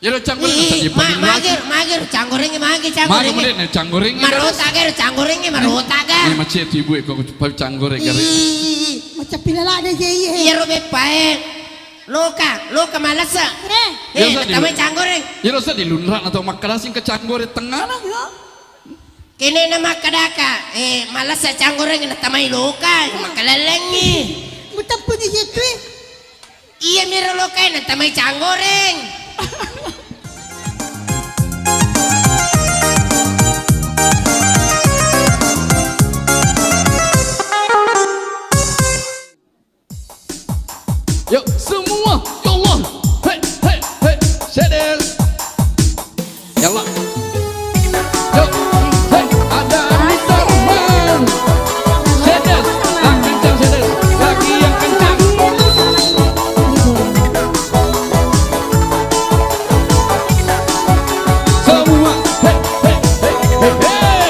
Ya lo canggoreng saja magir canggoreng canggoreng marota ger canggoreng marota ger ini macet ibu kok canggoreng ger macam pilala ada je iya robe pae loka malasa tamay canggoreng ya lo sedih lunran atau makadasing ke canggoreng tengah lah kini nama kadaka malasa canggoreng na tamay loka makalalengi mutam pun di situ iya mira loka na tamay canggoreng yuk semua ya Allah hei hei hei seder ya Allah yuk hei ada teman seder yang kencang seder lagi yang kencang semua hei hei hei hei hei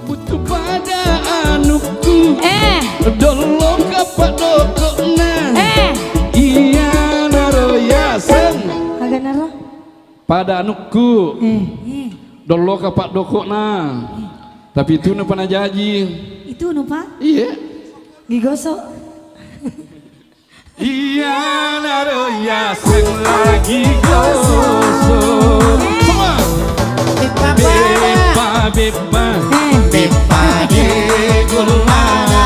rumput pada anukku dolo ke Pak Doko nah tapi itu nu pernah janji itu nu Pak iya gigosok iya naro ya sing lagi gosok. Semua. Bepa Bepa bepa bepa di gulana.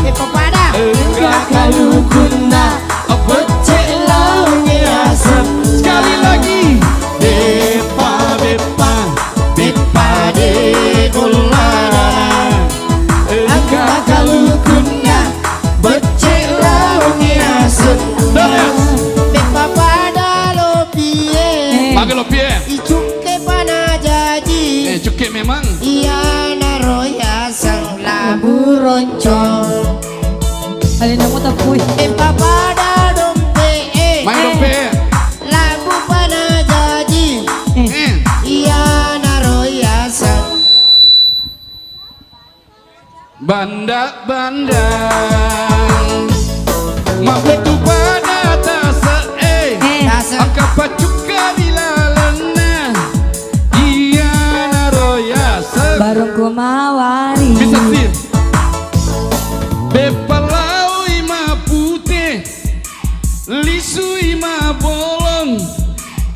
Bepa pada. Enggak kalukuna becek launya asem. Sekali lagi. Bepa bepa bepa di gulana. Enggak kalukuna becek launya asem. Bepa pada lopie. Pakai lo pie. Icuke pana jaji. Cukai memang. Iya naroya sang labu roncong. Alin mo tapoy. Bepa pada dompe. Main dompet. Labu pana jaji. Iya naroya sang. Bandang Mabetu pada tasa Tasa. Angka pacuka bilalana Iya naroya Barong kumawari. Bisa sih Bepalau ima putih Lisu ima bolong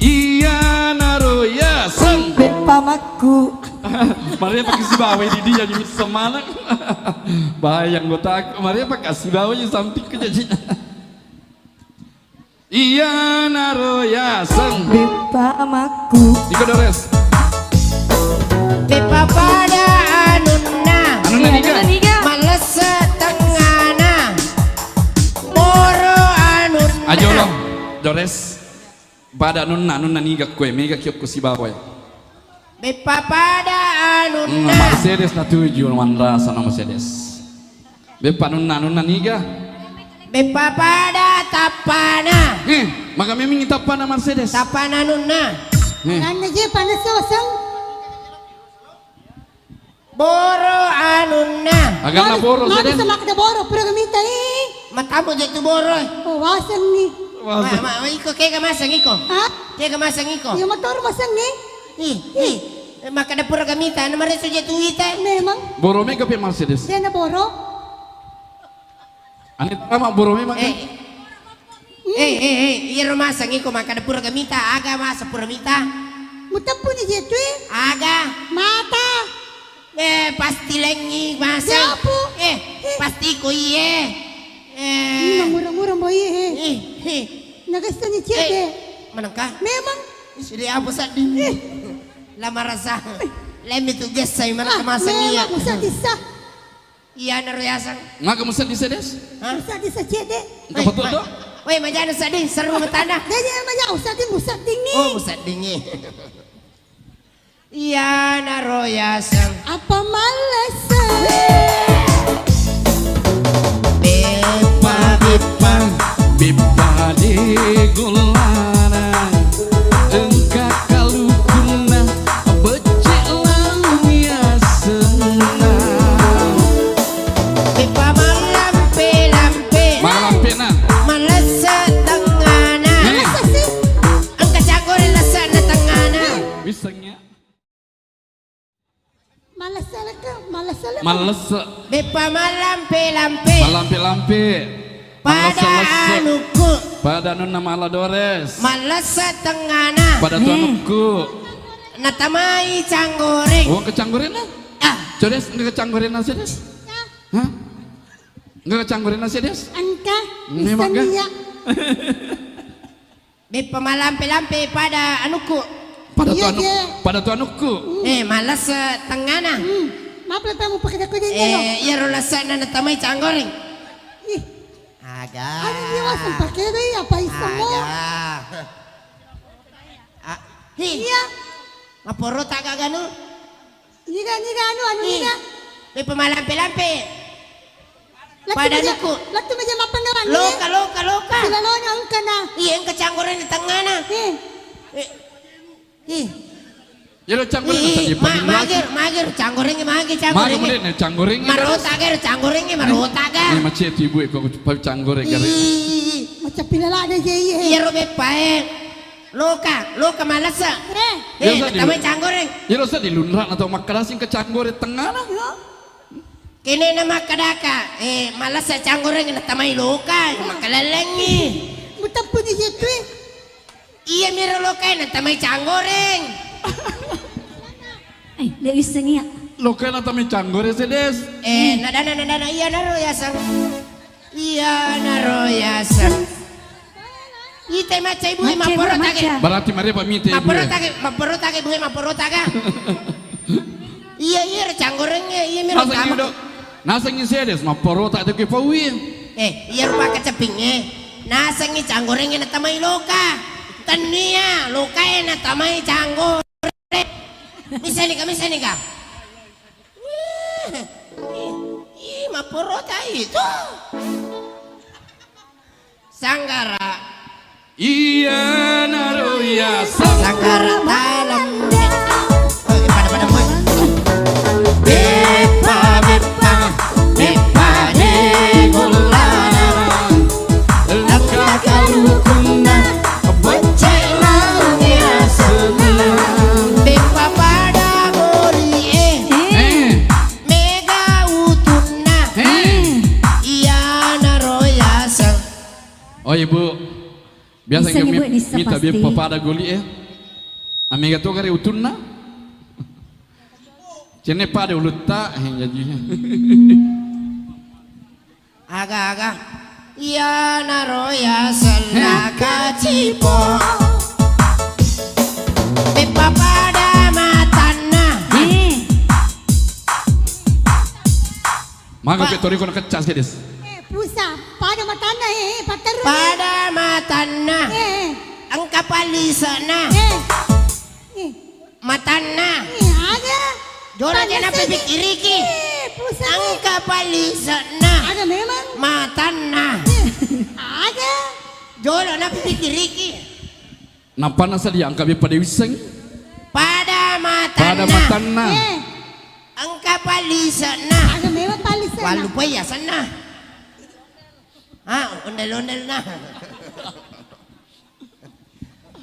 Iya naroya sang Pamaku. Maria pakai si bawa di dia jadi semangat. Bayang gue tak. Maria pakai si bawa di samping kejadian. Iya naroya sang. Pamaku. Iko Dores. Bepa pada anunna. Anu niga. Males setengana. Boro anunna. Ajo lo. Dores. Pada nunna niga kue mega kiok ku si bawa. Bepa pada anunna. Mercedes na tujuh mandra sana Mercedes. Bepa nunna niga. Bepa pada tapana. Maka memang kita apa na Mercedes. Tapana nunna. Nana je panas sosang. Boro anunna. Agak na boro Nana Mercedes. sama kada boro pero gamita eh. Matamu jatuh boro. Oh wasang ni. Iko kaya masang iko. Ha? Kaya masang iko. Yung motor masang ni. Maka dapur gamita. Ano marin suja tuwita. Memang. Boro mega pe Mercedes. Dia na boro. Anit sama boro memang. Iya masang iko. Maka dapur gamita. Aga masa pura mita. Mutapo ni jetu eh. Aga. Mata. Pasti lengi masang. Siapo? Pasti ko iye. Murang-murang boy eh. Nagasta ni Chete. Manang ka? Memang. Sudah apa sa din? Lama rasa. Lemi tu gas say mana kamasang iya. Memang usah disa. Iya na royasang. Nga kamusta di Sedes? Usah disa Chete. Ikaw pa to? Woi, majana sa din seru matana. Ganyan naman niya. Usah din musat dingi. Oh, musat dingi. Iya na royasang. Apa malas? Bepa Bipa, bipa di gulana. Engkak kalukuna becek launya senang. Bepa malampe lampe. Malam pena. Malas sa tangana. Masa sih? Ang kasagor lasa na tangana. Bisanya Malas salah ka? Malas salah. males. Bepa malampe lampe. Malampe-lampe. Pada anuku. Pada nuna Maladores. Malas sa tangana. Pada tuanku. Natamay canggoreng. Oh kecanggurin lah. Codes enggak kecanggurin nasi des? Hah? Enggak kecanggurin nasi des? Angka. Memang Bisa ka? niya. Bepa malampe-lampe pada anuku. Pada Iya, tuanku. iya. Pada tuanku. Malas sa tangana. Maaf lah tamu pakai aku din niya. Iya rolasa na natamay canggoreng. Ih, Aga. ano niya wasan pakai rin? Apa isa mo? Iya. Mapuro taga gano. Niga, ano niga? Bepa malampe-lampe. Lakto Pada medya- nuko. Lakto medya mapangawan ni. Loka. Sila lo na ang kana. Iya ang kacanggoreng na tangana. Ya lo canggurin nasi Magir, canggoreng Mari canggoreng. kemudian cangguring. Marota ga, canggoreng marota ga. Ini macet ibu kau cangguring kali. Macam pilala na siya iya. Iya robe pae. Loka malasa. Biasa di- Tamay canggoreng. Ya lo di lunrak atau makarasin ke canggurin tengah lah. Kini na makadaka. Malasa canggoreng na tamay loka. Makalalangi. Mutapo ni siya tu eh. lokay na tamay canggoreng. Ay, dia iseng ya. Lo kena tami canggore sedes. Nadana, iya naroyasan. Iya naroyasan. Ite maca ibu Maca, maporo maca. tage. Berarti mari pamite ibu. Maporo tage ibu maporo taga. Iya canggorengnya, iya miro Nasa tama. ngido. Nasa ngi sedes ma porota te ke pawin. Iya rupa kecepingnya. Nasa ngi canggorengnya na tamay loka. Tania, loka na tamay canggoreng. Misalnya ka. Ih, maporota itu. Sanggara. Iya naroya Sanggara dalam pada boy. Bepa de gulana. Laka kalukuna bocek launya senang. Bepa pada goli mega utuna. Iya naroyasang. Oh ibu, biasa Bisa nih, Bu, kami bisa minta pasti. biar papada goli Amiga tu kari utunna. Cene pada ulutta yang jadi. Aga. Iya naroyasang nakacipo. Bepa pada matana. Maka petori kono kecas sedes. Pusa, pada matana patar. Pada matana. Ang kapalisana. Matana. Ada. Jola dyan na pipikiriki. Pusa. Ang kapalisana. Ada memang. Matana. Ada. Jola na pipikiriki. Napana sa diang kami pada wiseng. Pada matana. Pada matana. Ang kapalisana. Ada memang palisan. Walu pa yasan na. Undal-undal na.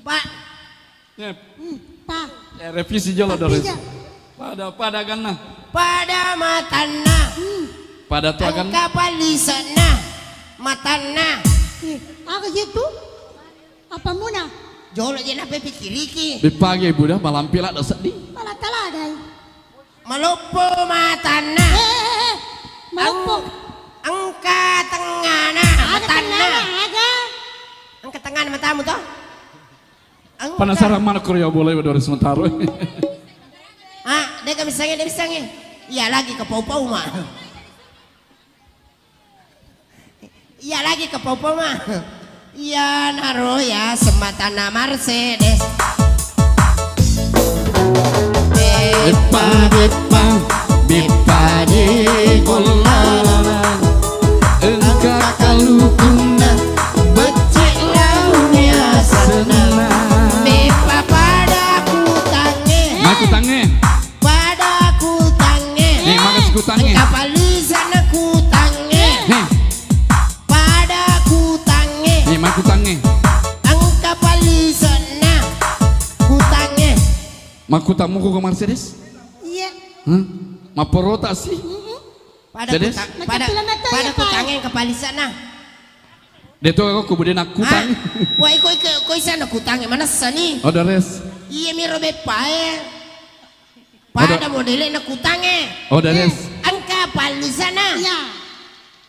Pak. Pa. Revisi jolo doris. Tiga. Pada ganna. Pada matana. Pada tu Ang akan. kapalisana. Matana. Aku situ. Apa muna? Jola dyan na pipikiriki. Bipagi ibu dah malam pila dah sedih. Pala talaga. Malupo matana. Maupok. Ang katengana. Ada Matana. tengah. Ada. Ang katangan matamu to? Ang Penasaran mana Korea boleh doris sementara. dia bisangnya. Iya lagi ke pau-pau mah. Iya lagi ke pau-pau mah. Iya naroya sematana Mercedes. Bepa di gulana. Engkau kalukuna Becik launya senang. Bepa pada kutange. Maku tange. Pada kutange. Nih makan sekutange. Kapalisan kutange. Nih, Pada kutange. nih maku tange. Ang kapalisan na kutange. Maku tamu ke Mercedes. Iya. Maporota sih. Pada Jadi? pada kutange ang kapalisan na. Deto aku kemudian aku tange. Wah iko isa na kutange mana sani. Oh doris. Iya mi robe pae. Pada modele na kutange. Oh doris. Ang kapalisan na. Iya.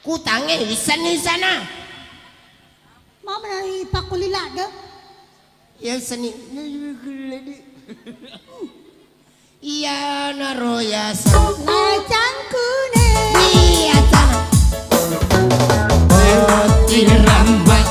Kutange isan na. Mama na ipakulila do. Ya sani. Iya naroya sa. Lacangku ne. Iya sana. Tirambat